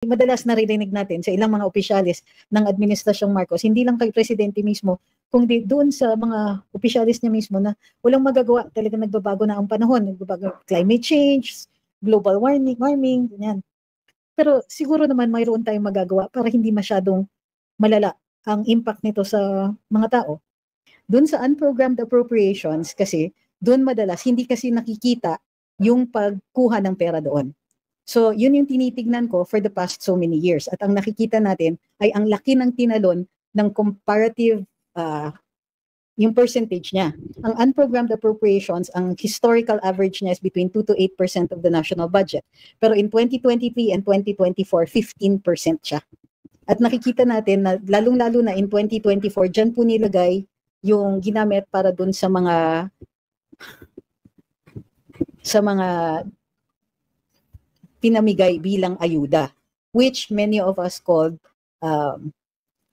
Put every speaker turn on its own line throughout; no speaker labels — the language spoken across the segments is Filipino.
madalas naririnig natin sa ilang mga opisyalis ng Administrasyong Marcos, hindi lang kay Presidente mismo, kundi doon sa mga opisyalis niya mismo na walang magagawa, talagang nagbabago na ang panahon, nagbabago climate change, global warming, ganyan. Pero siguro naman mayroon tayong magagawa para hindi masyadong malala ang impact nito sa mga tao. Doon sa unprogrammed appropriations kasi, doon madalas hindi kasi nakikita yung pagkuha ng pera doon. So, yun yung tinitignan ko for the past so many years. At ang nakikita natin ay ang laki ng tinalon ng comparative, yung percentage niya. Ang unprogrammed appropriations, ang historical average niya is between 2 to 8% of the national budget. Pero in 2023 and 2024, 15% siya. At nakikita natin na lalong-lalo na in 2024, dyan po nilagay yung ginamit para dun sa mga pinamigay bilang ayuda, which many of us called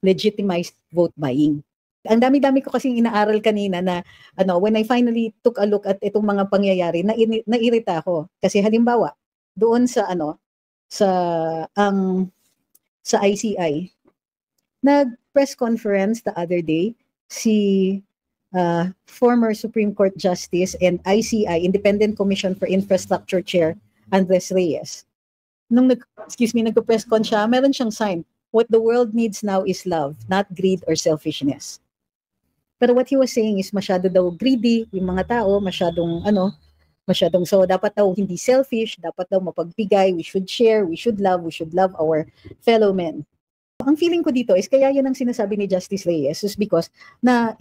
legitimized vote buying. Ang dami-dami ko kasing inaaral kanina na when I finally took a look at itong mga pangyayari, nairita ako. Kasi halimbawa, doon sa sa ICI, nag-press conference the other day si former Supreme Court Justice and ICI, Independent Commission for Infrastructure Chair, Andres Reyes. Nung nagpo-press con siya, meron siyang sign, what the world needs now is love, not greed or selfishness. Pero what he was saying is masyado daw greedy yung mga tao, masyadong so dapat daw hindi selfish, dapat daw mapagbigay, we should share, we should love our fellow men. Ang feeling ko dito is kaya yun ang sinasabi ni Justice Reyes is because na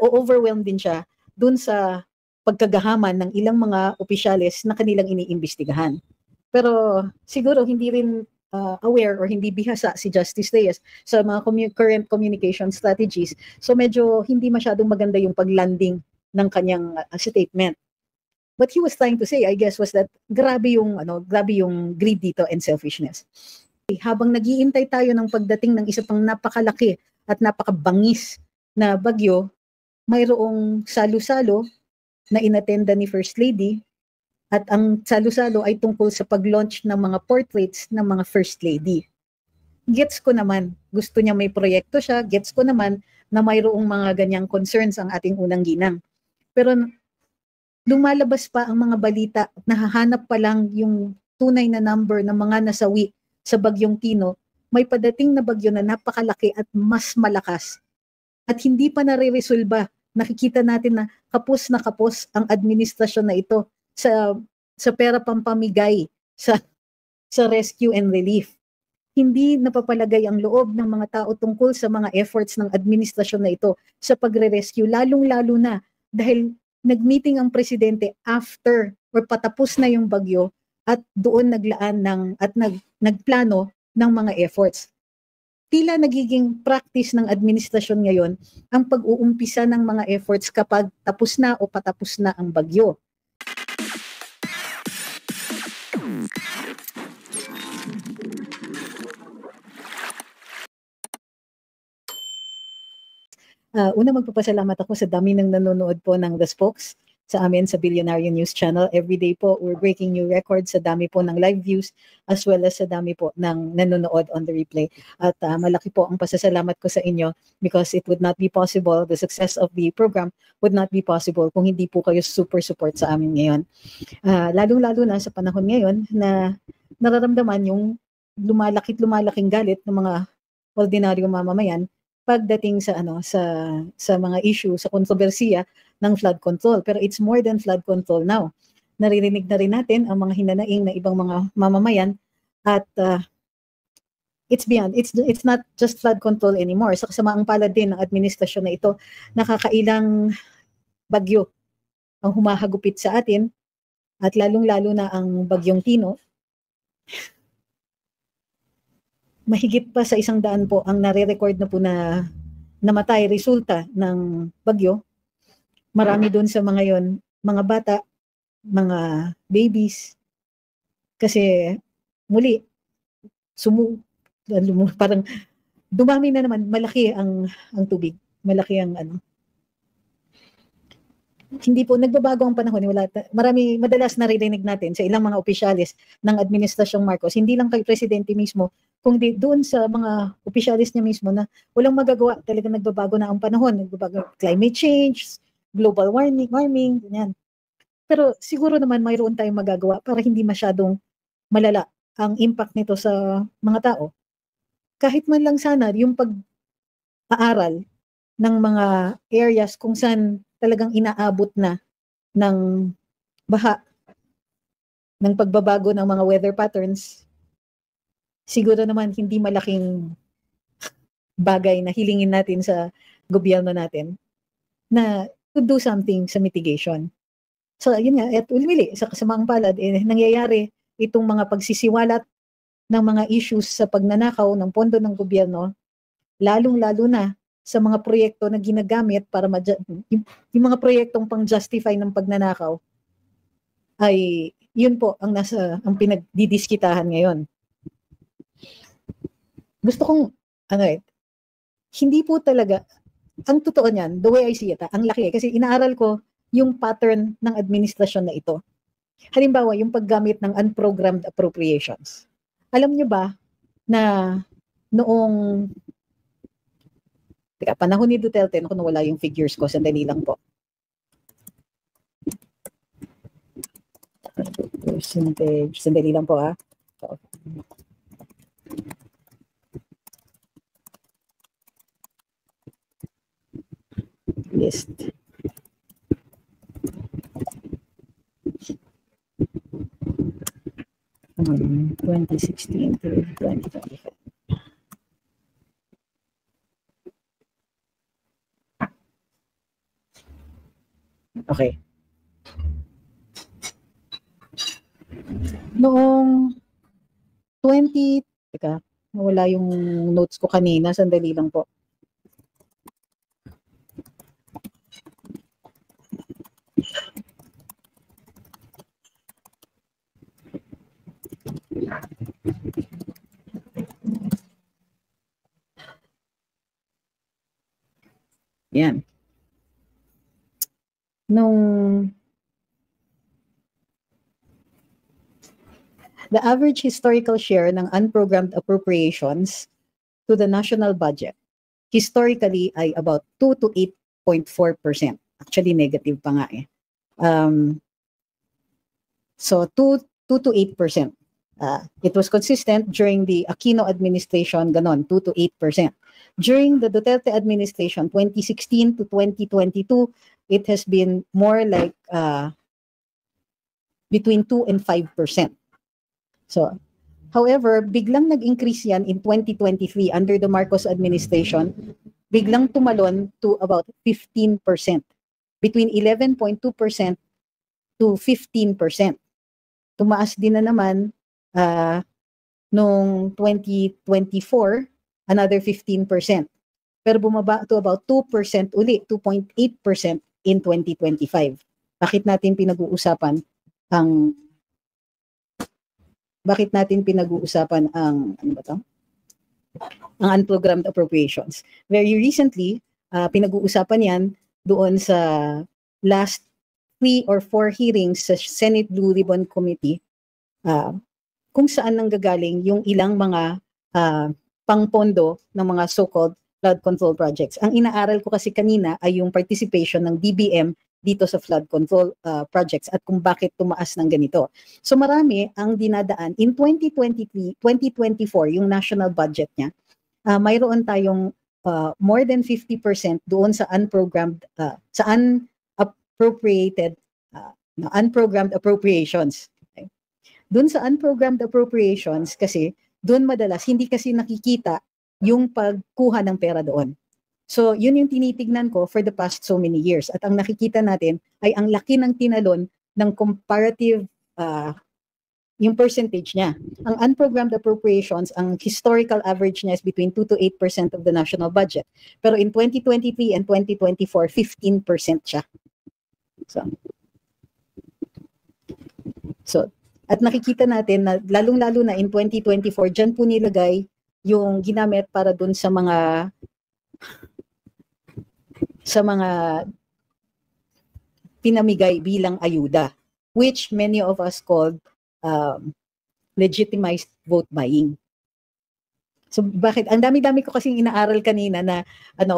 overwhelmed din siya dun sa pagkagahaman ng ilang mga opisyales na kanilang iniimbestigahan. Pero siguro hindi rin aware or hindi bihasa si Justice Reyes sa mga current communication strategies. So medyo hindi masyadong maganda yung paglanding ng kanyang statement. What he was trying to say, I guess, was that grabe yung greed dito and selfishness. Habang nag-iintay tayo ng pagdating ng isa pang napakalaki at napakabangis na bagyo, mayroong salo-salo na inattenda ni First Lady. At ang salo-salo ay tungkol sa pag-launch ng mga portraits ng mga First Lady. Gets ko naman, gusto niya may proyekto siya, gets ko naman na mayroong mga ganyang concerns ang ating unang ginang. Pero lumalabas pa ang mga balita at nahahanap pa lang yung tunay na number ng mga nasawi sa Bagyong Tino, may padating na bagyo na napakalaki at mas malakas. At hindi pa nare-resolba. Nakikita natin na kapos ang administrasyon na ito sa pera pampamigay sa rescue and relief. Hindi napapalagay ang loob ng mga tao tungkol sa mga efforts ng administrasyon na ito sa pagre-rescue, lalong-lalo na dahil nag-meeting ang presidente after or patapos na yung bagyo at doon naglaan nagplano ng mga efforts. Tila nagiging practice ng administrasyon ngayon ang pag-uumpisa ng mga efforts kapag tapos na o patapos na ang bagyo. Una magpapasalamat ako sa dami ng nanonood po ng The Spokes sa amin sa Billionaire News Channel. Every day po, we're breaking new records sa dami po ng live views as well as sa dami po ng nanonood on the replay. At malaki po ang pasasalamat ko sa inyo because it would not be possible, the success of the program would not be possible kung hindi po kayo super support sa amin ngayon. Lalong-lalo na sa panahon ngayon na nararamdaman yung lumalaking galit ng mga ordinaryong mamamayan pagdating sa mga issue, sa kontrobersiya ng flood control. Pero it's more than flood control now. Naririnig na rin natin ang mga hinanaing na ibang mga mamamayan at it's beyond. It's not just flood control anymore. Sa kasamaang palad din ng administrasyon na ito, nakakailang bagyo ang humahagupit sa atin at lalong-lalo na ang Bagyong Tino. Mahigit pa sa 100 po ang nare-record na po na namatay resulta ng bagyo. Marami doon sa mga yon, mga bata, mga babies. Kasi muli, parang dumami na naman, malaki ang tubig. Malaki ang hindi po nagbabago ang panahon. Madalas naririnig natin sa ilang mga opisyalis ng Administrasyong Marcos, hindi lang kay Presidente mismo, kundi doon sa mga opisyalis niya mismo na walang magagawa. Talagang nagbabago na ang panahon. Nagbabago climate change, global warming, ganyan. Pero siguro naman mayroon tayong magagawa para hindi masyadong malala ang impact nito sa mga tao. Kahit man lang sana yung pag-aaral ng mga areas kung saan talagang inaabot na ng baha, ng pagbabago ng mga weather patterns, siguro naman hindi malaking bagay na hilingin natin sa gobyerno natin na to do something sa mitigation. So, yun nga, at ulmili, sa kasamaang palad, nangyayari itong mga pagsisiwalat ng mga issues sa pagnanakaw ng pondo ng gobyerno, lalong-lalo na sa mga proyekto na ginagamit para yung mga proyektong pang-justify ng pagnanakaw ay yun po ang pinagdidiskitahan ngayon. Gusto kong hindi po talaga ang totoo niyan, the way I see it, ang laki kasi inaaral ko yung pattern ng administrasyon na ito. Halimbawa, yung paggamit ng unprogrammed appropriations. Alam niyo ba na noong panahon ni Duterte, kung nawala yung figures ko, sandali lang po. Percentage, sandali lang po List. Um, 2016 to 2025. Okay. Noong nawala yung notes ko kanina, sandali lang po. Yan. The average historical share ng unprogrammed appropriations to the national budget historically ay about 2 to 8.4%. Actually, negative pa nga eh. So 2 to 8%. It was consistent during the Aquino administration, ganon, 2 to 8%. During the Duterte administration, 2016 to 2022, it has been more like between 2 and 5%. So, however, biglang nag-increase yan in 2023 under the Marcos administration, biglang tumalon to about 15%, between 11.2% to 15%. Tumaas din na naman noong 2024, another 15%. Pero bumaba to about 2% uli, 2.8% in 2025. Bakit natin pinag-uusapan ang ang unprogrammed appropriations? Very recently, pinag-uusapan yan doon sa last 3 or 4 hearings sa Senate Blue Ribbon Committee, kung saan nanggagaling yung ilang mga pangpondo ng mga so-called flood control projects. Ang inaaral ko kasi kanina ay yung participation ng DBM dito sa flood control projects at kung bakit tumaas ng ganito. So marami ang dinadaan. In 2023, 2024, yung national budget niya, mayroon tayong more than 50% doon sa unprogrammed, sa unprogrammed appropriations. Okay? Doon sa unprogrammed appropriations kasi, doon madalas, hindi kasi nakikita yung pagkuha ng pera doon. So, yun yung tinitignan ko for the past so many years. At ang nakikita natin ay ang laki ng tinalon ng comparative, yung percentage niya. Ang unprogrammed appropriations, ang historical average niya is between 2 to 8% of the national budget. Pero in 2023 and 2024, 15% siya. So, at nakikita natin na lalong-lalo na in 2024, dyan po nilagay yung ginamit para dun sa mga pinamigay bilang ayuda, which many of us called legitimized vote buying. So bakit? Ang dami-dami ko kasing inaaral kanina na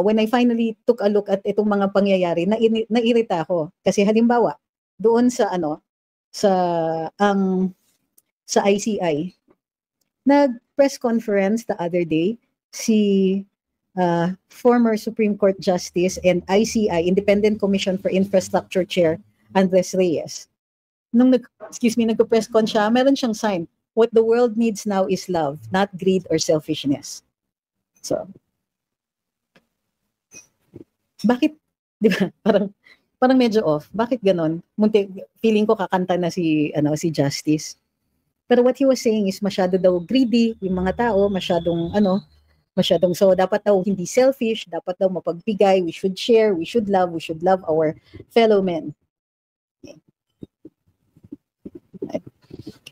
when I finally took a look at itong mga pangyayari, nairita ako. Kasi halimbawa, doon sa sa ICI, nag-press conference the other day si former Supreme Court Justice and ICI, Independent Commission for Infrastructure Chair, Andres Reyes. Nung nagpo-press con siya, meron siyang sign, what the world needs now is love, not greed or selfishness. So, bakit, di ba, parang medyo off. Bakit ganon? Feeling ko kakanta na si Justice. Pero what he was saying is masyado daw greedy yung mga tao, masyadong so dapat daw hindi selfish, dapat daw mapagbigay, we should share, we should love our fellow men.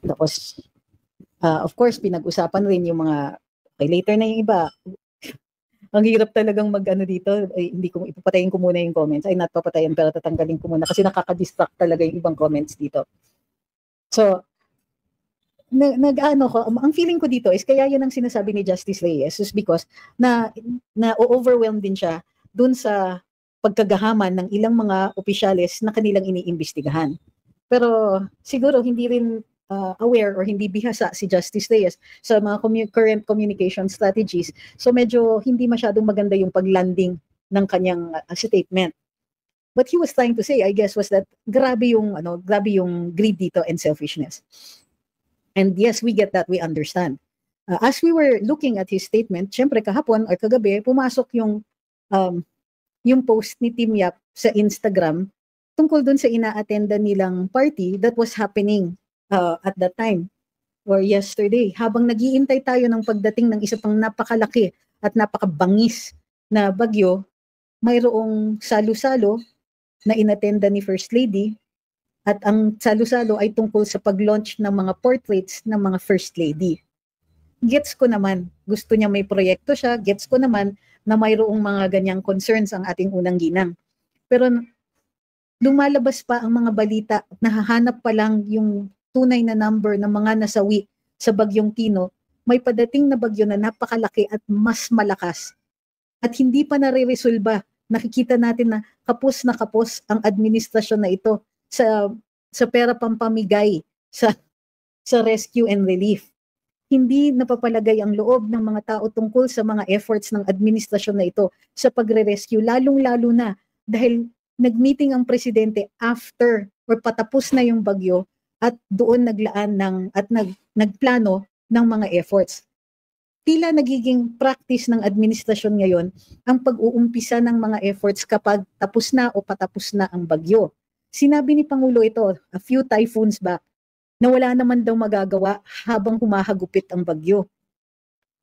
Tapos of course pinag-usapan rin yung mga later na yung iba. Ang hirap talagang dito, hindi ko ipapatayin ko muna yung comments. Ay, not papatayin pero tatanggalin ko muna kasi nakaka-distract talaga yung ibang comments dito. So ang feeling ko dito is kaya yan ang sinasabi ni Justice Reyes is because na overwhelmed din siya dun sa pagkagahaman ng ilang mga opisyales na kanilang iniimbestigahan. Pero siguro hindi rin aware or hindi bihasa si Justice Reyes sa mga current communication strategies. So medyo hindi masyadong maganda yung paglanding ng kanyang statement. What he was trying to say, I guess, was that grabe yung greed dito and selfishness. And yes, we get that, we understand. As we were looking at his statement, syempre kahapon or kagabi, pumasok yung post ni Team Yap sa Instagram tungkol dun sa ina-attenda nilang party that was happening at that time or yesterday. Habang nag-iintay tayo ng pagdating ng isa pang napakalaki at napakabangis na bagyo, mayroong salo-salo na inattenda ni First Lady. At ang salo-salo ay tungkol sa pag-launch ng mga portraits ng mga First Lady. Gets ko naman, gusto niya may proyekto siya, gets ko naman na mayroong mga ganyang concerns ang ating unang ginang. Pero lumalabas pa ang mga balita, nahahanap pa lang yung tunay na number ng mga nasawi sa Bagyong Tino, may padating na bagyo na napakalaki at mas malakas. At hindi pa nare-resolba, nakikita natin na kapos ang administrasyon na ito sa pera pampamigay sa rescue and relief. Hindi napapalagay ang loob ng mga tao tungkol sa mga efforts ng administrasyon na ito sa pagre-rescue, lalong-lalo na dahil nag-meeting ang presidente after or patapos na yung bagyo at doon naglaan nagplano ng mga efforts. Tila nagiging practice ng administrasyon ngayon ang pag-uumpisa ng mga efforts kapag tapos na o patapos na ang bagyo. Sinabi ni Pangulo ito a few typhoons back na wala naman daw magagawa habang humahagupit ang bagyo.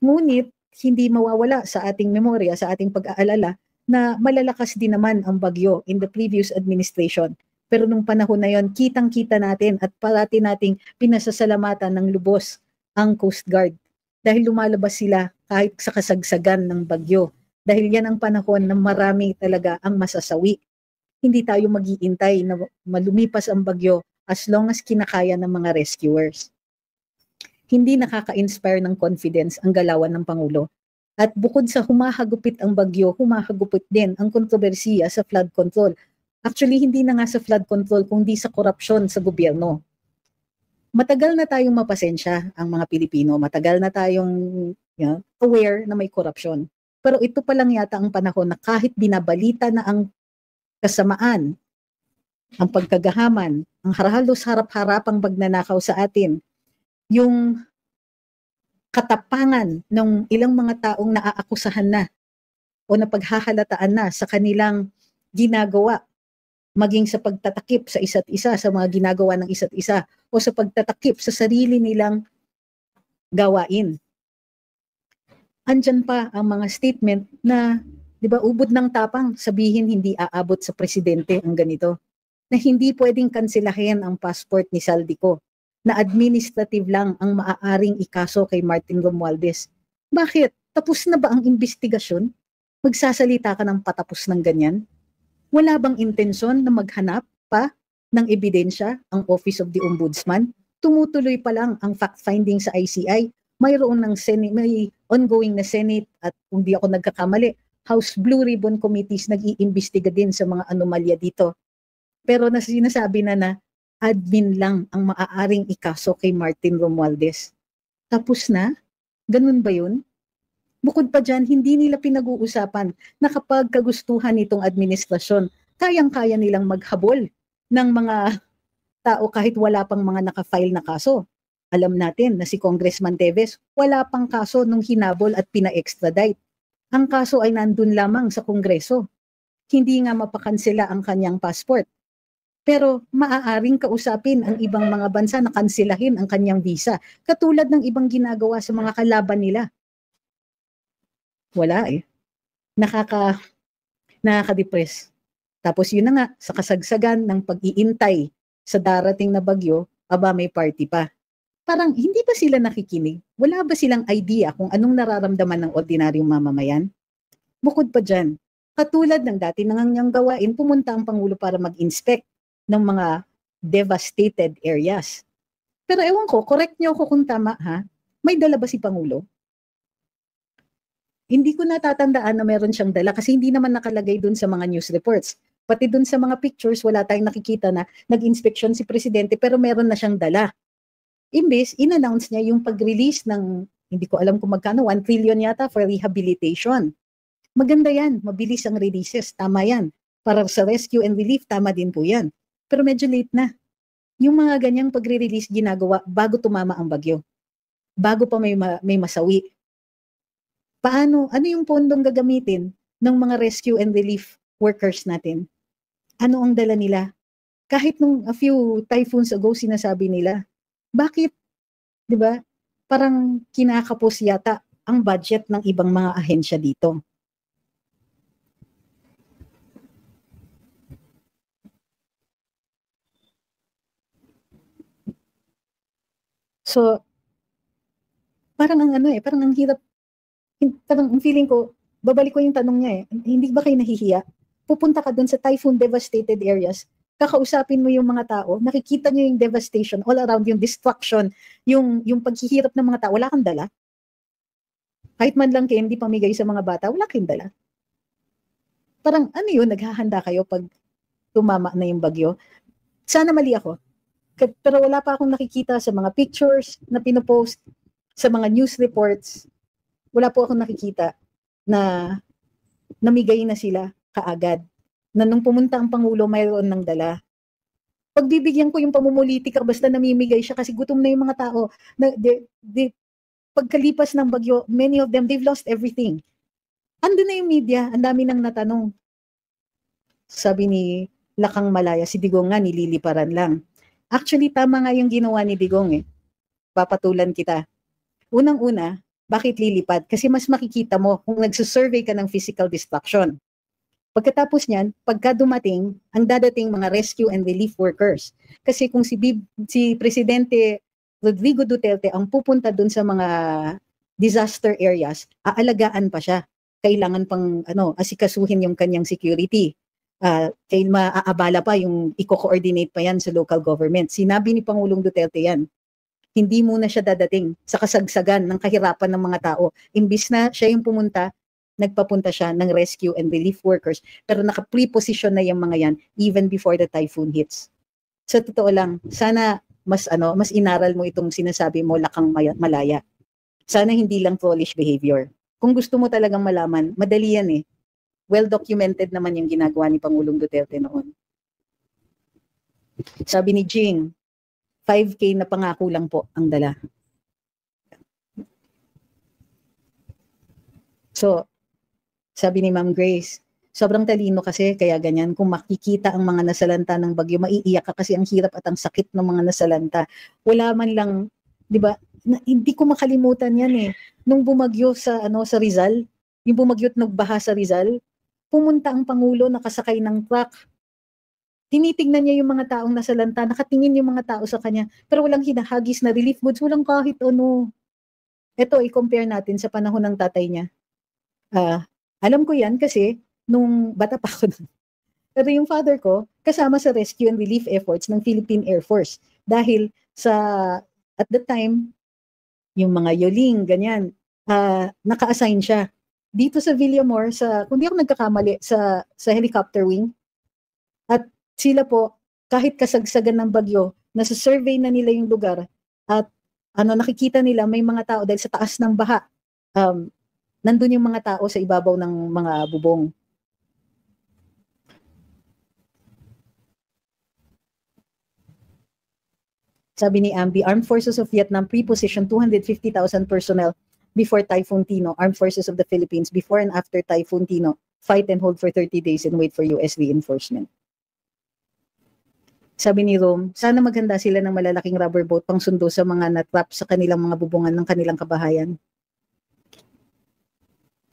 Ngunit hindi mawawala sa ating memorya, sa ating pag-aalala na malalakas din naman ang bagyo in the previous administration. Pero nung panahon na yon, kitang-kita natin at parati nating pinasasalamatan ng lubos ang Coast Guard dahil lumalabas sila kahit sa kasagsagan ng bagyo. Dahil yan ang panahon na marami talaga ang masasawi. Hindi tayo mag-iintay na malumipas ang bagyo as long as kinakaya ng mga rescuers. Hindi nakaka-inspire ng confidence ang galawan ng Pangulo. At bukod sa humahagupit ang bagyo, humahagupit din ang kontrobersiya sa flood control. Actually, hindi na nga sa flood control, kundi sa korupsyon sa gobyerno. Matagal na tayong mapasensya ang mga Pilipino. Matagal na tayong aware na may korupsyon. Pero ito pa lang yata ang panahon na kahit binabalita na ang kasamaan, ang pagkagahaman, ang halos harap-harapang pagnanakaw sa atin, yung katapangan ng ilang mga taong naaakusahan na o napaghahalataan na sa kanilang ginagawa, maging sa pagtatakip sa isa't isa, sa mga ginagawa ng isa't isa, o sa pagtatakip sa sarili nilang gawain. Andyan pa ang mga statement na, di ba, ubod ng tapang, sabihin hindi aabot sa presidente ang ganito, na hindi pwedeng kansilahin ang passport ni Saldico, na administrative lang ang maaaring ikaso kay Martin Romualdez. Bakit? Tapos na ba ang investigasyon? Magsasalita ka ng patapos ng ganyan? Wala bang intensyon na maghanap pa ng ebidensya ang Office of the Ombudsman. Tumutuloy pa lang ang fact-finding sa ICI. Mayroon ng Senate, may ongoing na Senate at kung di ako nagkakamali, House Blue Ribbon Committees nag-iimbestiga din sa mga anomalya dito. Pero sinasabi na admin lang ang maaaring ikaso kay Martin Romualdez. Tapos na? Ganun ba yun? Bukod pa dyan, hindi nila pinag-uusapan na kapag kagustuhan nitong administrasyon, kayang-kaya nilang maghabol ng mga tao kahit wala pang mga nakafile na kaso. Alam natin na si Congressman Teves, wala pang kaso nung hinabol at pina-extradite. Ang kaso ay nandun lamang sa Kongreso. Hindi nga mapakansela ang kanyang passport. Pero maaaring kausapin ang ibang mga bansa na kansilahin ang kanyang visa, katulad ng ibang ginagawa sa mga kalaban nila. Wala eh. Nakaka-depress. Tapos yun na nga, sa kasagsagan ng pag-iintay sa darating na bagyo, may party pa. Parang hindi ba sila nakikinig? Wala ba silang idea kung anong nararamdaman ng ordinaryong mamamayan? Bukod pa dyan, katulad ng dati nangangyang gawain, pumunta ang Pangulo para mag-inspect ng mga devastated areas. Pero ewan ko, correct niyo ako kung tama ha, may dala ba si Pangulo? Hindi ko natatandaan na meron siyang dala kasi hindi naman nakalagay dun sa mga news reports. Pati dun sa mga pictures, wala tayong nakikita na nag-inspection si Presidente pero meron na siyang dala. Imbes, in-announce niya yung pag-release ng, hindi ko alam kung magkano, 1 trillion yata for rehabilitation. Maganda yan, mabilis ang releases, tama yan. Para sa rescue and relief, tama din po yan. Pero medyo late na. Yung mga ganyang pagre-release ginagawa bago tumama ang bagyo. Bago pa may masawi. Paano, ano yung pondong gagamitin ng mga rescue and relief workers natin? Ano ang dala nila? Kahit nung a few typhoons ago, sinasabi nila, bakit, di ba, parang kinakapos yata ang budget ng ibang mga ahensya dito. So, parang parang ang hirap, parang ang feeling ko, babalik ko yung tanong niya hindi ba kayo nahihiya? Pupunta ka dun sa typhoon devastated areas, kakausapin mo yung mga tao, nakikita nyo yung devastation all around, yung destruction, yung paghihirap ng mga tao, wala kang dala. Kahit man lang candy pamigay sa mga bata, wala kang dala. Parang ano yun, naghahanda kayo pag tumama na yung bagyo? Sana mali ako. Pero wala pa akong nakikita sa mga pictures na pinopost, sa mga news reports, wala po akong nakikita na namigay na sila kaagad. Na nung pumunta ang Pangulo, mayroon ng dala. Pagbibigyan ko yung pamumulitika basta namimigay siya kasi gutom na yung mga tao. Pagkalipas ng bagyo, many of them, they've lost everything. Ando na yung media, ang dami nang natanong. Sabi ni Lakang Malaya, si Digong nga nililiparan lang. Actually, tama nga yung ginawa ni Digong Papatulan kita. Unang-una, bakit lilipad? Kasi mas makikita mo kung nagsusurvey ka ng physical destruction. Pagkatapos niyan, pagka dumating, ang dadating mga rescue and relief workers. Kasi kung si Presidente Rodrigo Duterte ang pupunta dun sa mga disaster areas, aalagaan pa siya. Kailangan pang asikasuhin yung kanyang security. Kaya maaabala pa yung i-coordinate pa yan sa local government. Sinabi ni Pangulong Duterte yan. Hindi muna siya dadating sa kasagsagan ng kahirapan ng mga tao. Imbis na siya yung pumunta, nagpapunta siya ng rescue and relief workers, pero naka-preposition na yung mga yan even before the typhoon hits. Sa totoo lang, sana mas inaral mo itong sinasabi mo, Lakang Malaya. Sana hindi lang trollish behavior. Kung gusto mo talagang malaman, madali yan Well documented naman yung ginagawa ni Pangulong Duterte noon. Sabi ni Jing, 5K na pangako lang po ang dala. So, sabi ni Ma'am Grace, sobrang talino kasi kaya ganyan. Kung makikita ang mga nasalanta ng bagyo, maiiyak ka kasi ang hirap at ang sakit ng mga nasalanta. Wala man lang, di ba, hindi ko makalimutan yan Nung bumagyo sa Rizal, yung bumagyo't nagbaha sa Rizal, pumunta ang Pangulo nakasakay ng truck. Tinitignan niya yung mga taong nasalanta, nakatingin yung mga tao sa kanya, pero walang hinahagis na relief goods, walang kahit ano. Ito, i-compare natin sa panahon ng tatay niya. Alam ko yan kasi nung bata pa ako, Pero yung father ko, kasama sa rescue and relief efforts ng Philippine Air Force. Dahil at the time, yung mga yoling, ganyan, naka-assign siya. Dito sa Villamor, kung di ako nagkakamali, sa helicopter wing. At sila po, kahit kasagsagan ng bagyo, nasa survey na nila yung lugar at nakikita nila may mga tao dahil sa taas ng baha. Nandun yung mga tao sa ibabaw ng mga bubong. Sabi ni Ambi, Armed Forces of Vietnam pre-positioned 250,000 personnel before Typhoon Tino. Armed Forces of the Philippines before and after Typhoon Tino fight and hold for 30 days and wait for US reinforcement. Sabi ni Rome, sana maghanda sila ng malalaking rubber boat pang sundo sa mga natrap sa kanilang mga bubungan ng kanilang kabahayan.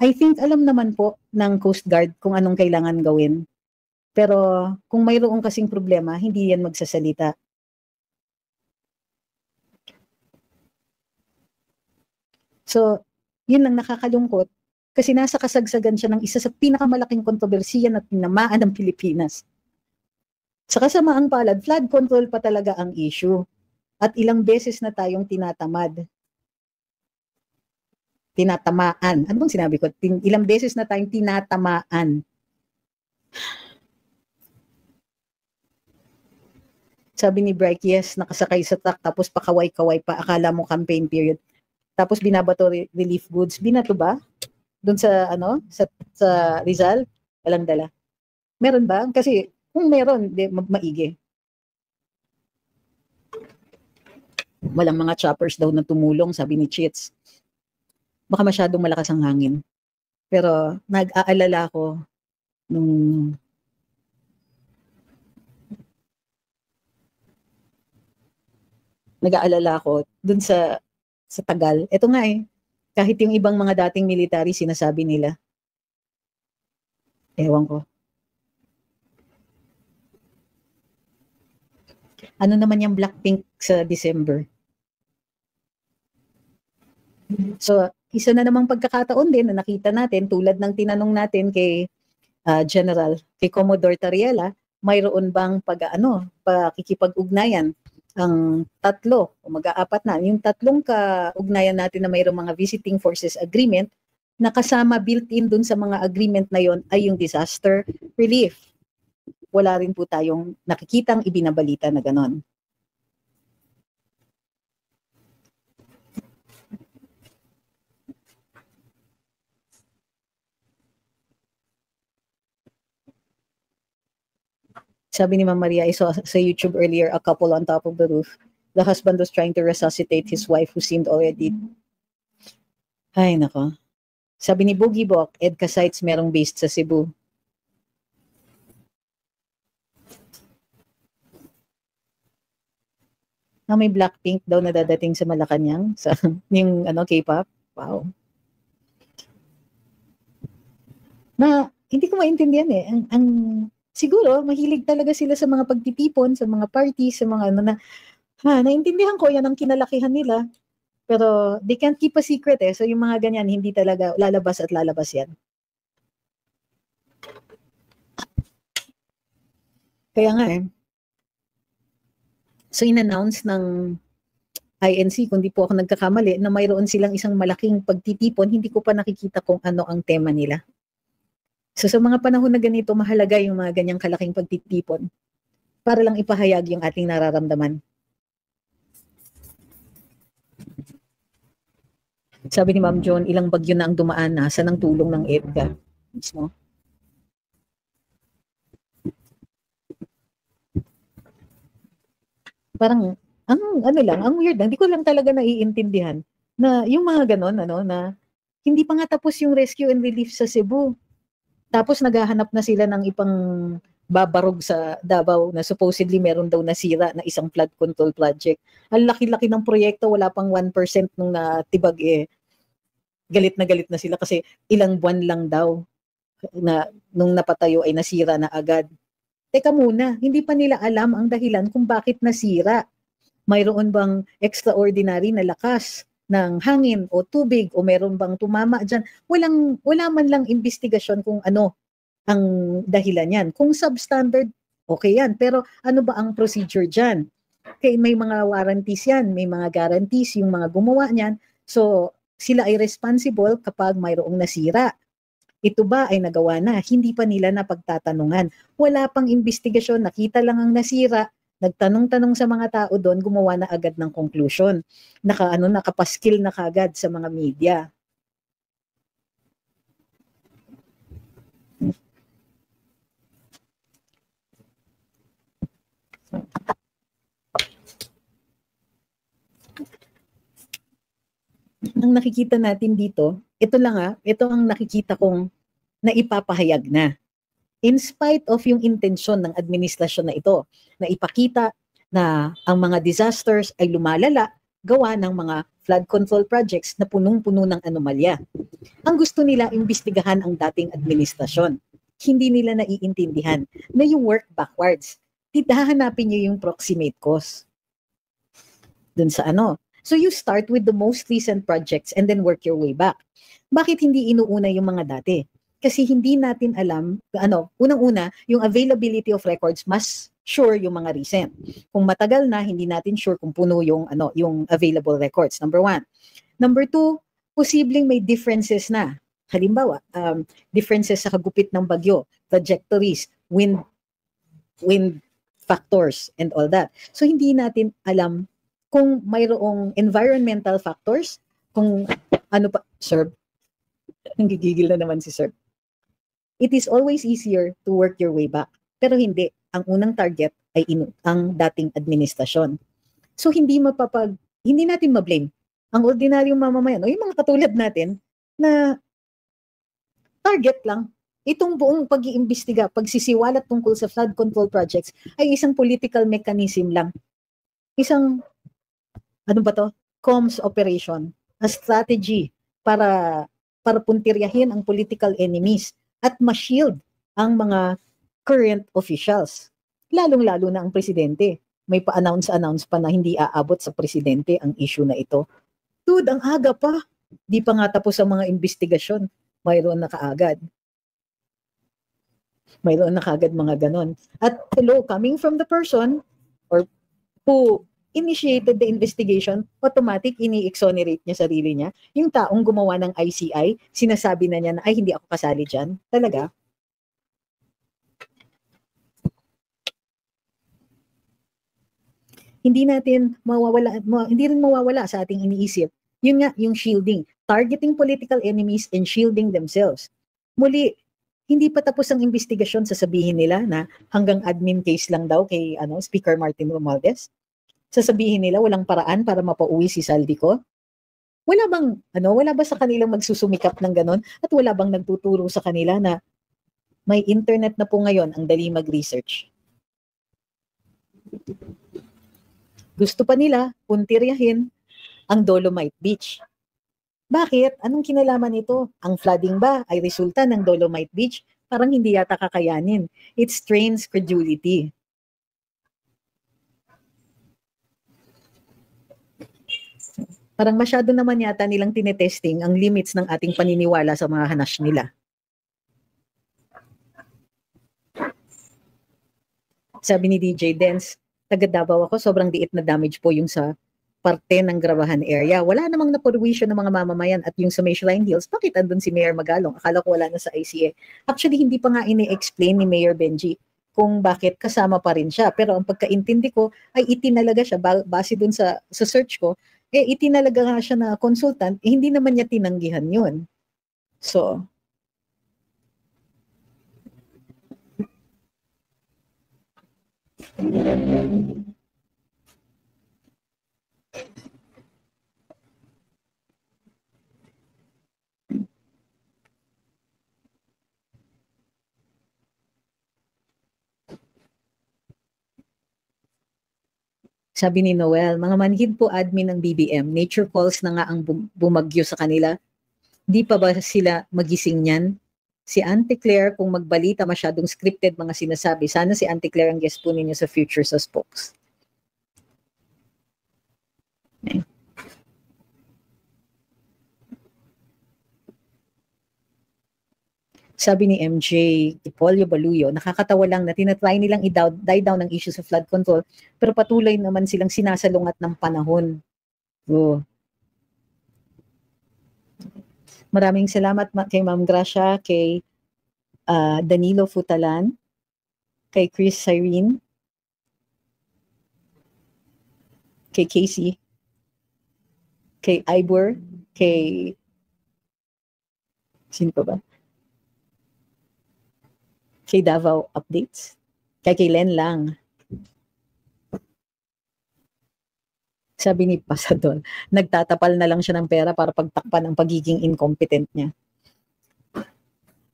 I think alam naman po ng Coast Guard kung anong kailangan gawin. Pero kung mayroong kasing problema, hindi yan magsasalita. So, yun lang nakakalungkot kasi nasa kasagsagan siya ng isa sa pinakamalaking kontrobersiya na tinamaan ng Pilipinas. Sa kasamaang palad, flood control pa talaga ang issue. At ilang beses na tayong tinatamad. Tinatamaan. Ano bang sinabi ko? Ilang beses na tayong tinatamaan. Sabi ni Bright, yes, nakasakay sa truck tapos pakaway-kaway pa. Akala mo campaign period. Tapos binabato relief goods. Binato ba? Doon sa Rizal? Walang dala. Meron ba? Kasi kung meron, maigi. Walang mga choppers daw na tumulong, sabi ni Chits. Baka masyadong malakas ang hangin. Pero nag-aalala ako nung dun sa Tagal. Ito nga kahit yung ibang mga dating military sinasabi nila. Ewan ko. Ano naman yung Blackpink sa December? So, isa na namang pagkakataon din na nakita natin tulad ng tinanong natin kay kay Commodore Tariela, mayroon bang pakikipag-ugnayan ang tatlo o mag-aapat na, yung tatlong kaugnayan natin na mayroong mga visiting forces agreement na kasama built-in dun sa mga agreement na yon ay yung disaster relief. Wala rin po tayong nakikitang ibinabalita na ganon. Sabi ni Ma'am Maria, I saw sa YouTube earlier a couple on top of the roof. The husband was trying to resuscitate his wife who seemed already... Ay, nako. Sabi ni Boogie Bok, EDCA sites merong based sa Cebu. May Blackpink daw na dadating sa Malacanang sa yung K-pop. Wow. Na hindi ko maintindihan siguro mahilig talaga sila sa mga pagtitipon, sa mga parties, sa mga naintindihan ko yan ang kinalakihan nila. Pero they can't keep a secret So yung mga ganyan hindi talaga lalabas at lalabas yan. Kaya nga So in-announce ng INC, kung di po ako nagkakamali, na mayroon silang isang malaking pagtitipon, hindi ko pa nakikita kung ano ang tema nila. So sa mga panahon na ganito, mahalaga yung mga ganyang kalaking pagtitipon para lang ipahayag yung ating nararamdaman. Sabi ni Ma'am John, ilang bagyo na ang dumaan, nasa ng tulong ng EDCA mismo. Parang, ang weird lang, hindi ko lang talaga naiintindihan na yung mga ganon, na hindi pa nga tapos yung rescue and relief sa Cebu. Tapos naghahanap na sila ng ipang babarog sa Davao na supposedly meron daw nasira na isang flood control project. Ang laki-laki ng proyekto, wala pang 1% nung natibag galit na sila kasi ilang buwan lang daw na nung napatayo ay nasira na agad. Teka muna, hindi pa nila alam ang dahilan kung bakit nasira. Mayroon bang extraordinary na lakas ng hangin o tubig o meron bang tumama dyan? Wala man lang investigasyon kung ano ang dahilan yan. Kung substandard, okay yan. Pero ano ba ang procedure dyan? Okay, may mga warranties yan, may mga guarantees yung mga gumawa niyan. So, sila ay responsible kapag mayroong nasira. Ito ba ay nagawa na? Hindi pa nila napagtatanungan. Wala pang investigasyon, nakita lang ang nasira, nagtanong-tanong sa mga tao doon, gumawa na agad ng conclusion. Nakapaskil na kagad sa mga media. Ang nakikita natin dito, ito lang ito ang nakikita kong naipapahayag na. In spite of yung intensyon ng administrasyon na ito, na ipakita na ang mga disasters ay lumalala gawa ng mga flood control projects na punong-puno ng anomalya. Ang gusto nila, imbestigahan ang dating administrasyon. Hindi nila naiintindihan na yung work backwards. Hahanapin nyo yung proximate cause. Dun sa ano. So you start with the most recent projects and then work your way back. Bakit hindi inuuna yung mga dati? Kasi hindi natin alam, unang-una, yung availability of records, mas sure yung mga recent. Kung matagal na, hindi natin sure kung puno yung available records. Number one. Number two, posibleng may differences na. Halimbawa, differences sa kagupit ng bagyo, trajectories, wind factors, and all that. So hindi natin alam kung mayroong environmental factors, kung ano pa, sir, nanggigigil na naman si sir. It is always easier to work your way back. Pero hindi. Ang unang target ay ang dating administrasyon. So hindi natin ma-blame ang ordinaryong mamamayan o yung mga katulad natin na target lang. Itong buong pag-iimbestiga, pagsisiwalat tungkol sa flood control projects ay isang political mechanism lang. Isang, comms operation, a strategy para puntiryahin ang political enemies at ma-shield ang mga current officials. Lalong-lalo na ang presidente. May pa-announce pa na hindi aabot sa presidente ang issue na ito. Dude, ang aga pa. Di pa nga tapos ang mga investigasyon. Mayroon na kaagad. Mayroon na kaagad mga ganon. At hello, coming from the person or who initiated the investigation, automatic ini-exonerate niya sarili niya. Yung taong gumawa ng ICI, sinasabi na niya na, ay, hindi ako kasali dyan. Talaga? Hindi rin mawawala sa ating iniisip. Yun nga, yung shielding. Targeting political enemies and shielding themselves. Muli, hindi pa tapos ang investigasyon, sasabihin nila na hanggang admin case lang daw kay Speaker Martin Romualdez. Sasabihin nila walang paraan para mapauwi si Saldico? Wala ba sa kanilang magsusumikap ng ganon? At wala bang nagtuturo sa kanila na may internet na po ngayon, ang dali mag-research? Gusto pa nila puntiryahin ang Dolomite Beach. Bakit? Anong kinalaman nito? Ang flooding ba ay resulta ng Dolomite Beach? Parang hindi yata kakayanin. It strains credulity. Parang masyado naman yata nilang tinetesting ang limits ng ating paniniwala sa mga hanash nila. Sabi ni DJ Dance, taga Davao ako, sobrang liit na damage po yung sa parte ng Grabahan area. Wala namang napurwisyo ng mga mamamayan at yung sa May Shrine Hills, bakit andun si Mayor Magalong? Akala ko wala na sa ICA. Actually, hindi pa nga ini-explain ni Mayor Benji kung bakit kasama pa rin siya. Pero ang pagkaintindi ko ay itinalaga siya, base dun sa search ko, itinalaga nga siya na consultant, hindi naman niya tinanggihan yun. So, sabi ni Noel, mga manhid po admin ng BBM, nature calls na nga ang bumagyo sa kanila. Di pa ba sila magising niyan? Si Auntie Claire, kung magbalita masyadong scripted mga sinasabi, sana si Auntie Claire ang guest po ninyo sa future sa spokes. Okay. Sabi ni MJ Ipolio Baluyo, nakakatawa lang na tinatry nilang i-die down ng issues of flood control, pero patuloy naman silang sinasalungat ng panahon. So, maraming salamat kay Ma'am Gracia, kay Danilo Futalan, kay Chris Cyrene, kay Casey, kay Ibor, kay sino pa ba? Kay Davao Updates, kay Len lang. Sabi ni Pasadol, nagtatapal na lang siya ng pera para pagtakpan ang pagiging incompetent niya.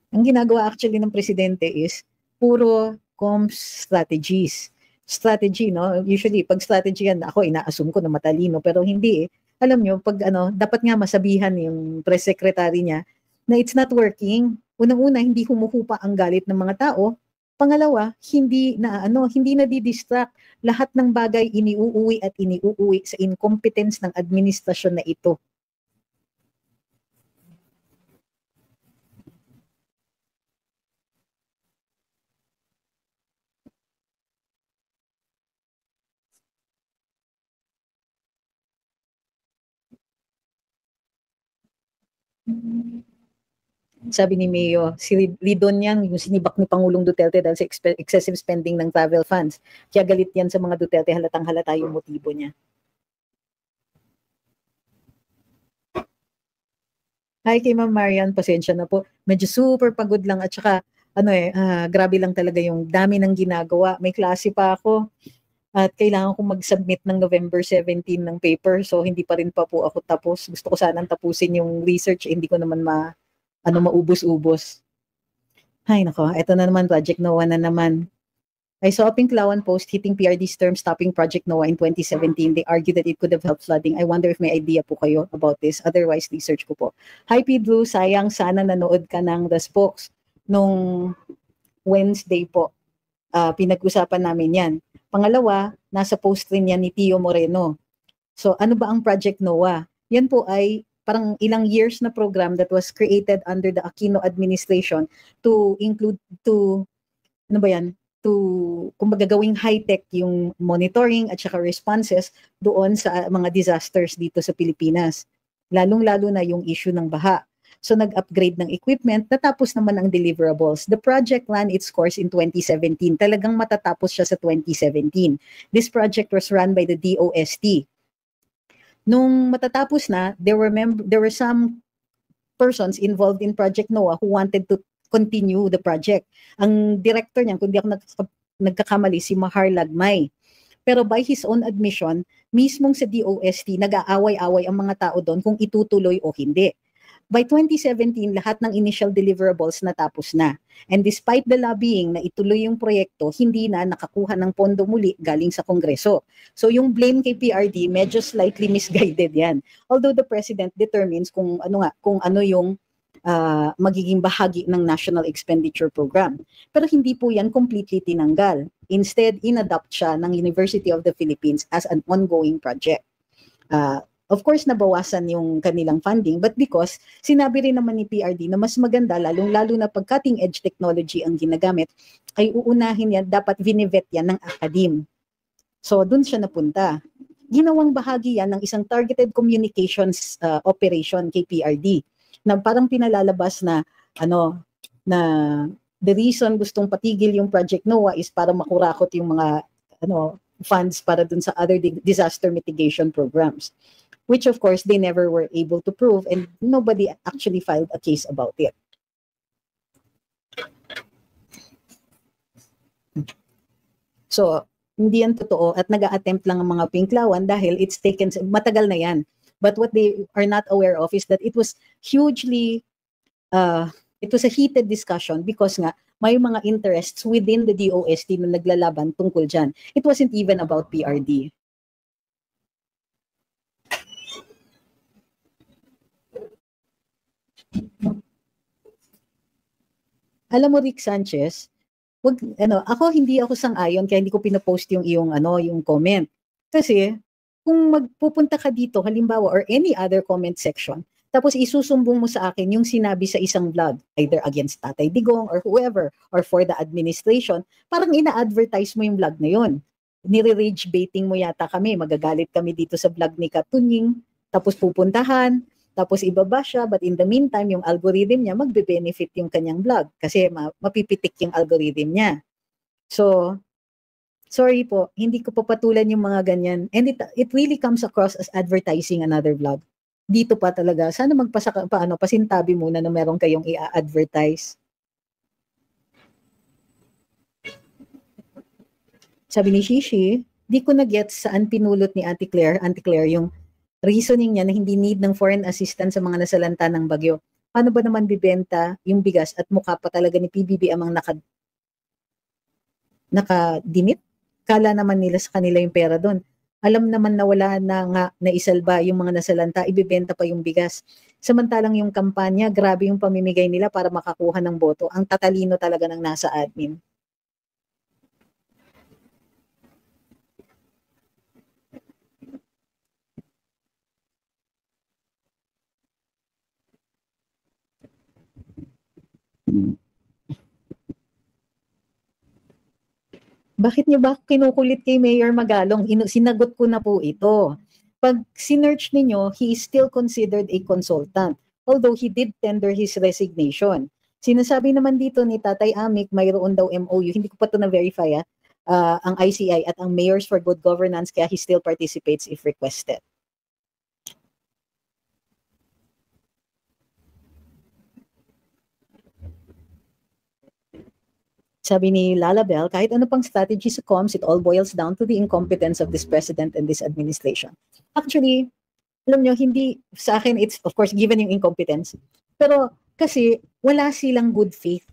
Ang ginagawa actually ng presidente is puro comms strategies. Strategy, no? Usually, pag strategy yan, ako ina-assume ko na matalino, pero hindi eh. Alam nyo, pag dapat nga masabihan yung press secretary niya na it's not working. Unang-una, hindi humuhupa ang galit ng mga tao. Pangalawa, hindi na di-distract. Lahat ng bagay iniuuwi at iniuuwi sa incompetence ng administrasyon na ito. Sabi ni Mayo, si Lidon yan, yung sinibak ni Pangulong Duterte dahil sa excessive spending ng travel funds. Kaya galit yan sa mga Duterte, halatang halata yung motibo niya. Hi kay Ma'am Marian, pasensya na po. Medyo super pagod lang at saka grabe lang talaga yung dami ng ginagawa. May klase pa ako at kailangan kong mag-submit ng November 17 ng paper, so hindi pa rin pa po ako tapos. Gusto ko sanang tapusin yung research, hindi ko naman maubos-ubos. Ay nako, eto na naman, Project NOAA na naman. I saw a Pinklawan post hitting PRD's term stopping Project NOAA in 2017. They argued that it could have helped flooding. I wonder if may idea po kayo about this. Otherwise, research ko po. Hi P. Blue, sayang sana nanood ka ng The Spokes nung Wednesday po. Pinag-usapan namin yan. Pangalawa, nasa post rin yan ni Tio Moreno. So ano ba ang Project NOAA? Yan po ay parang ilang years na program that was created under the Aquino administration to include, kumbaga gawing high-tech yung monitoring at saka responses doon sa mga disasters dito sa Pilipinas. Lalong-lalo na yung issue ng baha. So nag-upgrade ng equipment, natapos naman ang deliverables. The project ran its course in 2017. Talagang matatapos siya sa 2017. This project was run by the DOST. Nung matatapos na, there were some persons involved in Project NOAA who wanted to continue the project. Ang director niyan, kung di ako nagkakamali, si Mahar Lagmay. Pero by his own admission, mismong sa DOST, nag-aaway-away ang mga tao doon kung itutuloy o hindi. By 2017, lahat ng initial deliverables natapos na. And despite the lobbying na ituloy yung proyekto, hindi na nakakuha ng pondo muli galing sa Kongreso. So yung blame kay PRD, medyo slightly misguided yan. Although the President determines kung ano yung magiging bahagi ng National Expenditure Program. Pero hindi po yan completely tinanggal. Instead, inadopt siya ng University of the Philippines as an ongoing project. Of course, nabawasan yung kanilang funding, but because sinabi rin naman ni PRD na mas maganda, lalong-lalo na pag cutting-edge technology ang ginagamit, ay uunahin yan, dapat vinivet yan ng academe. So, dun siya napunta. Ginawang bahagi yan ng isang targeted communications operation kay PRD, na parang pinalalabas na, na the reason gustong patigil yung Project NOAA is para makurakot yung mga, funds para dun sa other disaster mitigation programs, which of course they never were able to prove and nobody actually filed a case about it. So, hindi yan totoo at nag-a-attempt lang ang mga Pinklawan dahil it's taken, matagal na yan. But what they are not aware of is that it was hugely, it was a heated discussion because nga may mga interests within the DOST na naglalaban tungkol dyan. It wasn't even about PRD. Alam mo, Rick Sanchez, ako hindi ako sang-ayon kaya hindi ko pinopost yung yung comment. Kasi kung magpupunta ka dito halimbawa or any other comment section, Tapos isusumbong mo sa akin yung sinabi sa isang vlog, either against Tatay Digong or whoever, or for the administration, parang ina-advertise mo yung vlog na yun. Nire-rage baiting mo yata kami, magagalit kami dito sa vlog ni Katunying, tapos pupuntahan, tapos ibaba siya, but in the meantime, yung algorithm niya, magbe-benefit yung kanyang vlog kasi mapipitik yung algorithm niya. So, sorry po, hindi ko papatulan yung mga ganyan. And it really comes across as advertising another vlog. Dito pa talaga, sana pasintabi muna na meron kayong i-advertise. Sabi ni Shishi, di ko na-get saan pinulot ni Auntie Claire yung reasoning niya na hindi need ng foreign assistance sa mga nasalanta ng bagyo. Paano ba naman bibenta yung bigas at mukha pa talaga ni PBBM ang nakadimit? Kala naman nila sa kanila yung pera doon. Alam naman na wala na nga naisalba yung mga nasalanta, ibibenta pa yung bigas. Samantalang yung kampanya, grabe yung pamimigay nila para makakuha ng boto. Ang tatalino talaga ng nasa admin. Bakit niyo ba kinukulit kay Mayor Magalong? Sinagot ko na po ito. Pag sinearch ninyo, he is still considered a consultant, although he did tender his resignation. Sinasabi naman dito ni Tatay Amik, mayroon daw MOU, hindi ko pa ito na-verify, ang ICI at ang Mayors for Good Governance, kaya he still participates if requested. Sabi ni Lalabel, kahit ano pang strategy sa comms, it all boils down to the incompetence of this president and this administration. Actually, alam nyo, hindi sa akin, it's of course given yung incompetence. Pero kasi wala silang good faith.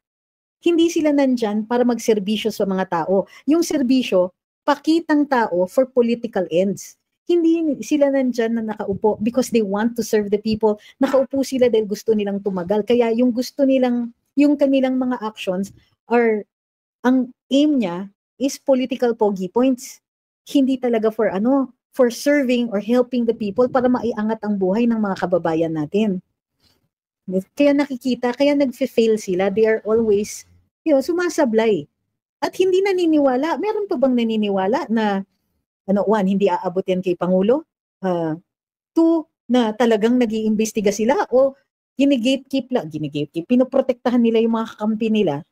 Hindi sila nandyan para magserbisyo sa mga tao. Yung serbisyo, pakitang tao for political ends. Hindi sila nandyan na nakaupo because they want to serve the people. Nakaupo sila dahil gusto nilang tumagal. Kaya yung gusto nilang, yung kanilang mga actions are, ang aim niya is political pogi points. Hindi talaga for serving or helping the people para maiangat ang buhay ng mga kababayan natin. Kaya nakikita, kaya nagfe-fail sila. They are always, sumasablay. At hindi naniniwala. Meron pa bang naniniwala na, one, hindi aabutin kay Pangulo? Two, na talagang nag-iimbestiga sila o ginigatekeep, pinoprotektahan nila yung mga kakampi nila.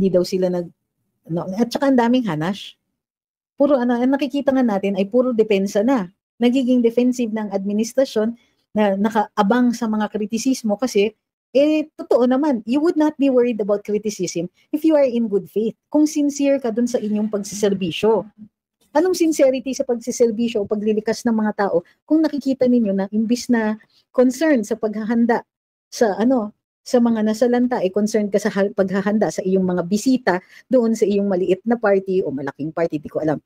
Hindi daw sila at saka ang daming hanash. Puro ang nakikita nga natin ay puro depensa na. Nagiging defensive ng administrasyon na nakaabang sa mga kritisismo kasi totoo naman, you would not be worried about criticism if you are in good faith. Kung sincere ka dun sa inyong pagsiservisyo. Anong sincerity sa pagsiservisyo o paglilikas ng mga tao kung nakikita ninyo na imbis na concern sa paghahanda sa mga nasalanta, concerned ka sa paghahanda sa iyong mga bisita doon sa iyong maliit na party o malaking party, di ko alam,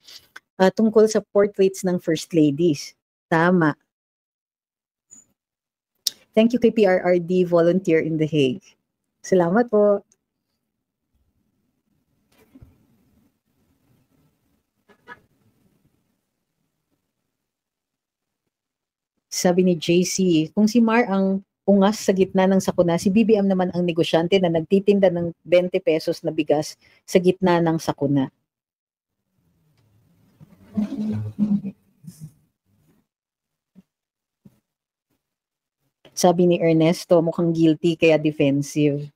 tungkol sa portraits ng first ladies. Tama. Thank you kay PRRD volunteer in The Hague. Salamat po. Sabi ni JC, kung si Mar ang ungas sa gitna ng sakuna, si BBM naman ang negosyante na nagtitinda ng 20 pesos na bigas sa gitna ng sakuna. Sabi ni Ernesto, mukhang guilty kaya defensive.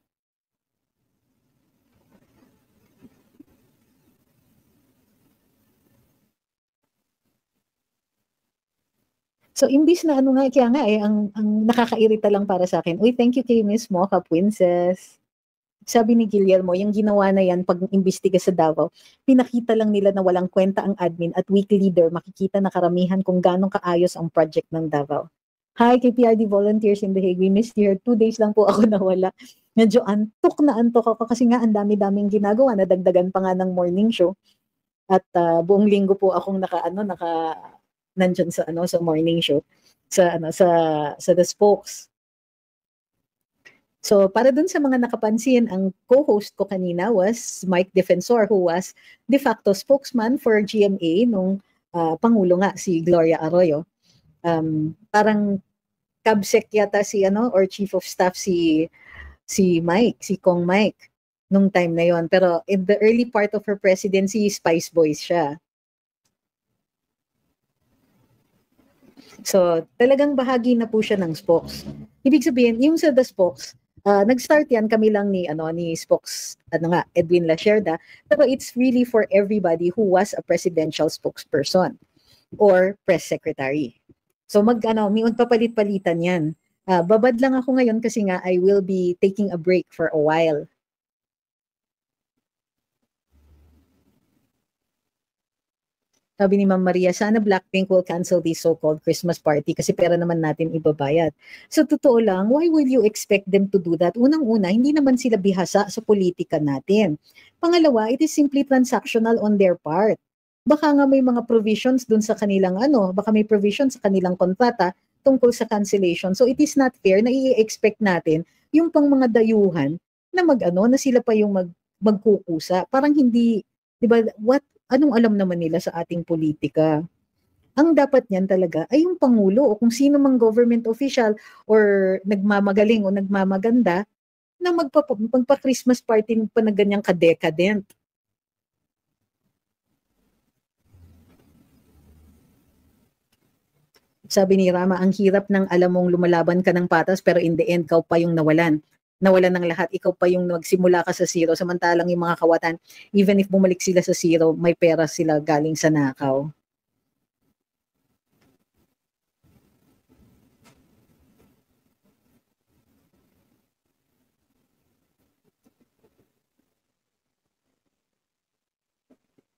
So, imbis na kaya nga ang nakakairita lang para sa akin, uy, thank you kay Miss Mocha Princess. Sabi ni Guillermo, yung ginawa na yan pag imbestiga sa Davao, pinakita lang nila na walang kwenta ang admin at weak leader, makikita na karamihan kung ganong kaayos ang project ng Davao. Hi, KPRD volunteers in The Hague. We missed you here. 2 days lang po ako nawala. Medyo antok ako kasi nga ang dami-daming ginagawa. Nadagdagan pa nga ng morning show. At buong linggo po akong nandyan sa morning show sa The Spokes. So para dun sa mga nakapansin, ang co-host ko kanina was Mike Defensor, who was de facto spokesman for GMA nung Pangulo nga, si Gloria Arroyo. Parang kabsek yata si or chief of staff si Mike, si Kong Mike nung time na yon. Pero in the early part of her presidency, Spice Boys siya. So, talagang bahagi na po siya ng spokes. Ibig sabihin, yung sa the spokes, nag-start yan kami lang ni spokes, Edwin Lacerda, pero it's really for everybody who was a presidential spokesperson or press secretary. So may magpapalit-palitan yan. Babad lang ako ngayon kasi nga I will be taking a break for a while. Sabi ni Ma'am Maria, sana Blackpink will cancel this so-called Christmas party kasi pera naman natin ibabayad. So totoo lang, why will you expect them to do that? Unang-una, hindi naman sila bihasa sa politika natin. Pangalawa, it is simply transactional on their part. Baka nga may mga provisions dun sa kanilang baka may provisions sa kanilang kontrata tungkol sa cancellation. So it is not fair na i-expect natin yung pang mga dayuhan na na sila pa yung magkukusa. Parang hindi, 'di ba? Anong alam naman nila sa ating politika? Ang dapat niyan talaga ay yung Pangulo o kung sino mang government official or nagmamagaling o nagmamaganda na magpa-Christmas party pa na ganyang ka-decadent. Sabi ni Rama, ang hirap ng alam mong lumalaban ka ng patas pero in the end, kau pa yung nawalan ng lahat, ikaw pa yung magsimula ka sa zero, samantalang yung mga kawatan, even if bumalik sila sa zero, may pera sila galing sa nakaw.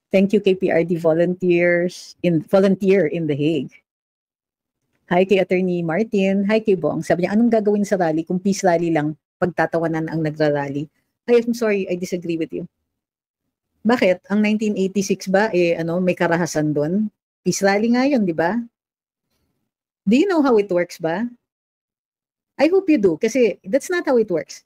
Thank you KPRD volunteer in The Hague. Hi kay Attorney Martin, hi kay Bong. Sabi niya, anong gagawin sa rally kung peace rally lang, pagtatawanan ang nagrarally? I'm sorry, I disagree with you. Bakit? Ang 1986 ba, may karahasan doon? Peace rally nga yun, di ba? Do you know how it works ba? I hope you do, kasi that's not how it works.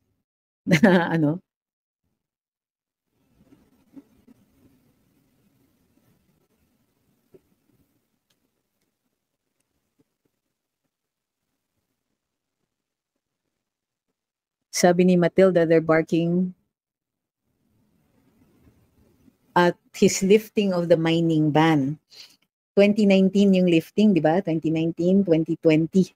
Sabi ni Matilda, they're barking at his lifting of the mining ban. 2019 yung lifting, di ba? 2019, 2020.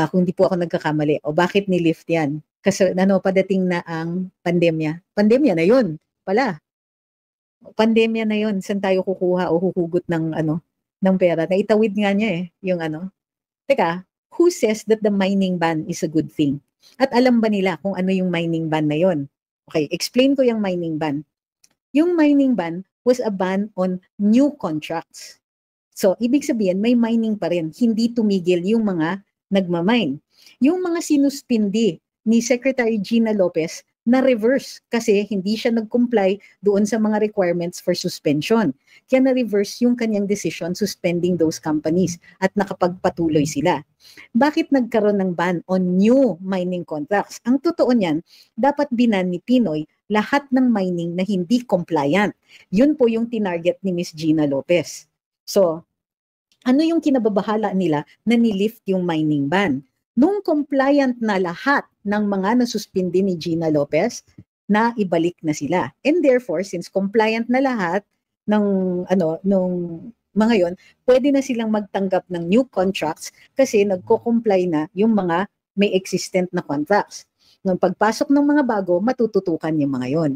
Kung di po ako nagkakamali. O bakit ni-lift yan? Kasi padating na ang pandemya. Pandemya na yun pala. Pandemya na yun. Saan tayo kukuha o huhugot ng ng pera? Naitawid nga niya yung Teka, who says that the mining ban is a good thing? At alam ba nila kung ano yung mining ban na yon? Okay, explain ko yung mining ban. Yung mining ban was a ban on new contracts. So, ibig sabihin, may mining pa rin. Hindi tumigil yung mga nagmamine. Yung mga sinuspindi ni Secretary Gina Lopez na reverse kasi hindi siya nag-comply doon sa mga requirements for suspension. Kaya na-reverse yung kanyang decision suspending those companies at nakapagpatuloy sila. Bakit nagkaroon ng ban on new mining contracts? Ang totoo niyan, dapat binan ni Pinoy lahat ng mining na hindi compliant. Yun po yung tinarget ni Ms. Gina Lopez. So, ano yung kinababahala nila na nilift yung mining ban? Nung compliant na lahat ng mga nasuspindi ni Gina Lopez, na ibalik na sila. And therefore, since compliant na lahat ng nung mga yon, pwede na silang magtanggap ng new contracts kasi nagko-comply na yung mga may existent na contracts. Nung pagpasok ng mga bago, matututukan yung mga yon.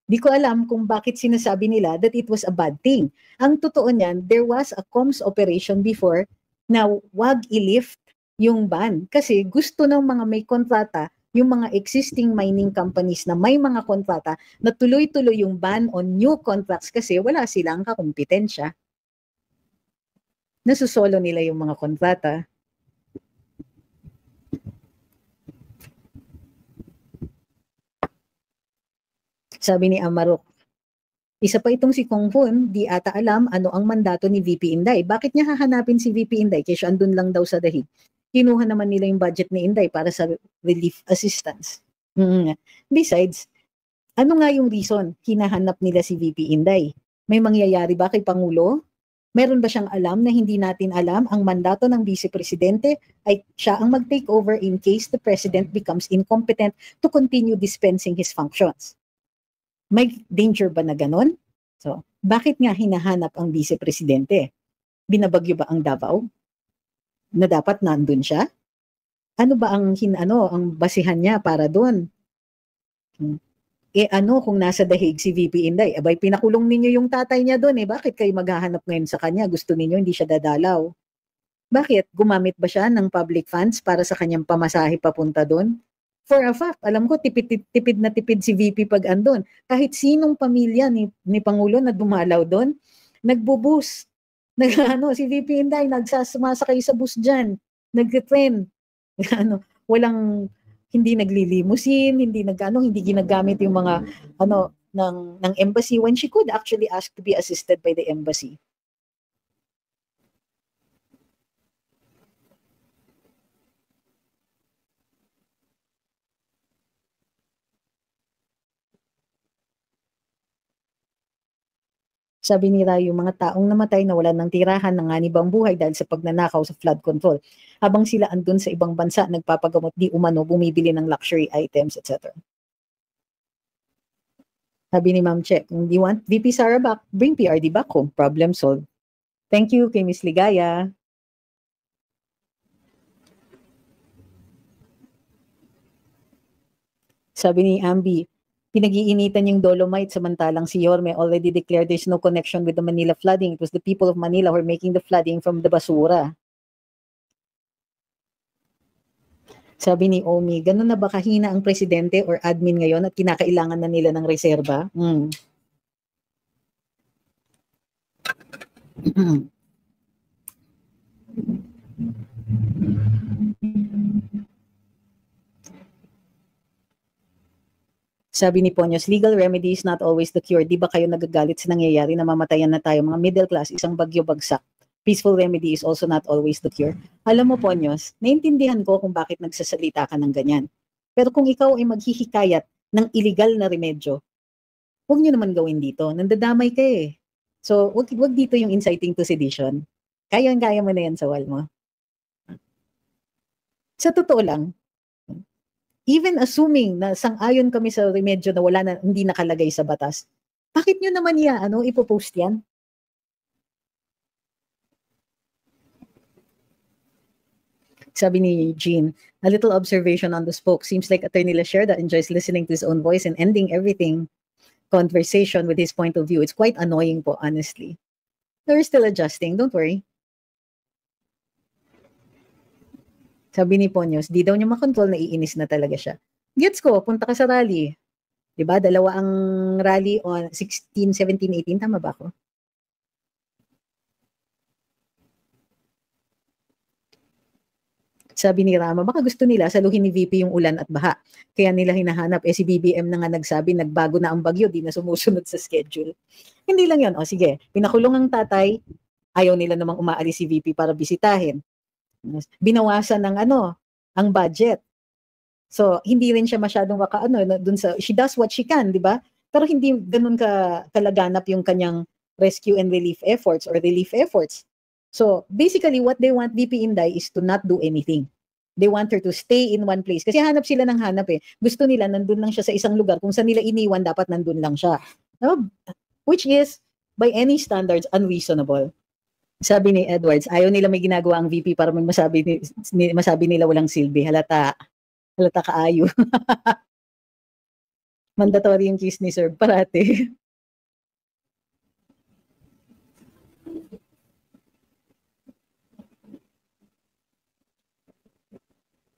Di ko alam kung bakit sinasabi nila that it was a bad thing. Ang totoo niyan, there was a comms operation before na wag i-lift yung ban. Kasi gusto ng mga may kontrata, yung mga existing mining companies na may mga kontrata, na tuloy-tuloy yung ban on new contracts kasi wala silang kakumpetensya. Nasusolo nila yung mga kontrata. Sabi ni Amarok, isa pa itong si Kong Fun, di ata alam ano ang mandato ni VP Inday. Bakit niya hahanapin si VP Inday? Kasi andun lang daw sa dahig. Kinuha naman nila yung budget ni Inday para sa relief assistance. Besides, ano nga yung reason hinahanap nila si VP Inday? May mangyayari ba kay Pangulo? Meron ba siyang alam na hindi natin alam? Ang mandato ng Vice Presidente ay siya ang mag-take over in case the President becomes incompetent to continue dispensing his functions. May danger ba na ganun? So, bakit nga hinahanap ang Vice Presidente? Binabagyo ba ang Davao? Na dapat nandun siya? Ano ba ang basihan niya para doon? Kung nasa Dahig si VP Inday, abay pinakulong ninyo yung tatay niya doon bakit kayo maghahanap ngayon sa kanya? Gusto ninyo hindi siya dadalaw. Bakit? Gumamit ba siya ng public funds para sa kanyang pamasahe papunta doon? For a fact, alam ko tipid na tipid si VP pag andun. Kahit sinong pamilya ni Pangulo na dumalaw doon, nagbubus. Si VP Inday sumasakay sa bus diyan, nagte-train. Walang hindi naglilimusin, hindi ginagamit yung mga ng embassy when she could actually ask to be assisted by the embassy. Sabi nila yung mga taong namatay na wala ng tirahan ng nganibang buhay dahil sa pagnanakaw sa flood control. Habang sila andun sa ibang bansa, nagpapagamot di umano, bumibili ng luxury items, etc. Sabi ni Ma'am Che, kung you want VP Sara back, bring PRD back home. Problem solved. Thank you kay Miss Ligaya. Sabi ni Ambi, pinag-iinitan yung Dolomite samantalang si Yorme already declared there's no connection with the Manila flooding. It was the people of Manila who are making the flooding from the basura. Sabi ni Omi, ganun na ba kahina ang presidente or admin ngayon at kinakailangan na nila ng reserba? Sabi ni Ponyos, legal remedy is not always the cure. Di ba kayo nagagalit sa nangyayari na mamatayan na tayo mga middle class, isang bagyo bagsak? Peaceful remedy is also not always the cure. Alam mo, Ponyos, naintindihan ko kung bakit nagsasalita ka ng ganyan. Pero kung ikaw ay maghihikayat ng illegal na remedyo, huwag nyo naman gawin dito. Nandadamay ka eh. So, wag dito yung inciting to sedition. Kaya mo na yan sa wall mo. Sa totoo lang, even assuming na sang-ayon kami sa remedyo na hindi nakalagay sa batas, bakit nyo naman ipopost yan? Sabi ni Jean, a little observation on the spoke. Seems like Attorney Lasherda enjoys listening to his own voice and ending everything conversation with his point of view. It's quite annoying po, honestly. We're still adjusting, don't worry. Sabi ni Ponyos, di daw niya makontrol, naiinis na talaga siya. Gets ko, punta ka sa rally. Diba? Dalawa ang rally on 16, 17, 18. Tama ba ako? Sabi ni Rama, baka gusto nila saluhin ni VP yung ulan at baha. Kaya nila hinahanap. Si BBM na nga nagsabi, nagbago na ang bagyo, di na sumusunod sa schedule. Hindi lang yun. Sige, pinakulong ang tatay, ayaw nila namang umaalis si VP para bisitahin. Binawasan ng ang budget. So, hindi rin siya masyadong dun sa, she does what she can, di ba? Pero hindi ganun kalaganap yung kanyang rescue and relief efforts. So, basically, what they want VP Inday is to not do anything. They want her to stay in one place. Kasi hanap sila ng hanap eh. Gusto nila, nandun lang siya sa isang lugar. Kung saan nila iniwan, dapat nandun lang siya. Which is, by any standards, unreasonable. Sabi ni Edwards, ayaw nila may ginagawa ang VP para masabi nila walang silbi. Halata kaayo. Mandatory yung kiss ni Sir parati.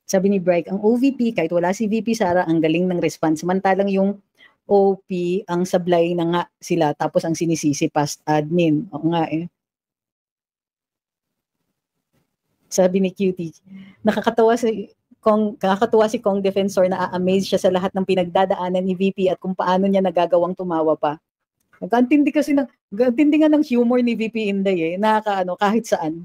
Sabi ni Bright, ang OVP, kahit wala si VP Sara, ang galing ng response. Samantalang yung OP, ang sablay na nga sila, tapos ang sinisisi past admin. Oo nga eh. Sabi ni Cutie, nakakatawa si Kong Defensor na a-amaze siya sa lahat ng pinagdadaanan ni VP at kung paano niya nagagawang tumawa pa. Nagkantindi nga ng humor ni VP Inday eh, kahit saan.